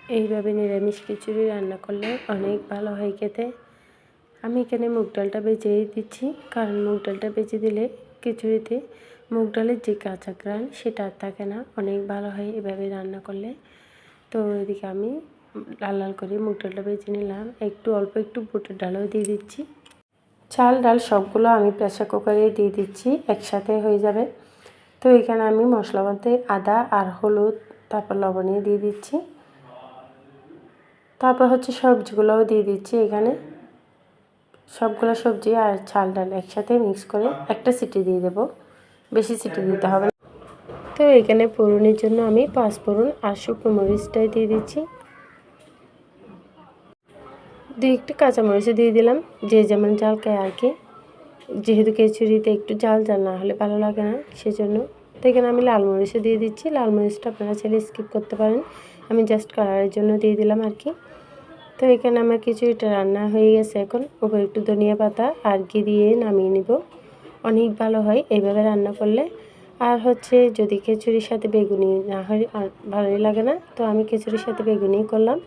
এইভাবে নিরামিষ খিচুড়ি রান্না করলে অনেক ভালো হয় খেতে। আমি এখানে মুগ ডালটা ভেজেই দিচ্ছি, কারণ মুগ ডালটা ভেজে দিলে খিচুড়িতে মুগ ডালের যে কাঁচা ঘ্রাণ সেটা আর থাকে না, অনেক ভালো হয় এভাবে রান্না করলে। তো এদিকে আমি লাল লাল করে মুগ ডালটা ভেজে নিলাম, অল্প একটু বুটের ডালও দিয়ে দিচ্ছি। চাল ডাল সবগুলো আমি প্রেসার কুকারে দিয়ে দিচ্ছি, একসাথে হয়ে যাবে। তো এখানে আমি মশলা বলতে আদা আর হলুদ, তারপর লবণ দিয়ে দিচ্ছি। তারপর হচ্ছে সবজিগুলোও দিয়ে দিচ্ছি। এখানে সবগুলো সবজি আর চাল ডাল একসাথে মিক্স করে একটা সিটি দিয়ে দেবো, বেশি সিটি দিতে হবে না। তো এখানে ফোড়নের জন্য আমি 5 ফোড়ন আর শুকনো মরিচটাই দিয়ে দিচ্ছি। 2 কাঁচামরিচ দিয়ে দিলাম, যে যেমন ঝাল খায় আর কি। যেহেতু খিচুড়িতে একটু ঝাল না হলে ভালো লাগে না, সেজন্য। তো এখানে আমি লাল মরিচও দিয়ে দিচ্ছি। লাল মরিচটা আপনারা চাইলে স্কিপ করতে পারেন, আমি জাস্ট কালারের জন্য দিয়ে দিলাম আর কি। তো এখানে আমার খিচুড়িটা রান্না হয়ে গেছে। এখন উপরে একটু ধনিয়া পাতা আর ঘি দিয়ে নামিয়ে নিব। অনেক ভালো হয় এইভাবে রান্না করলে। আর হচ্ছে যদি খিচুড়ির সাথে বেগুনি না হয় আর ভালোই লাগে না, তো আমি খিচুড়ির সাথে বেগুনি করলাম।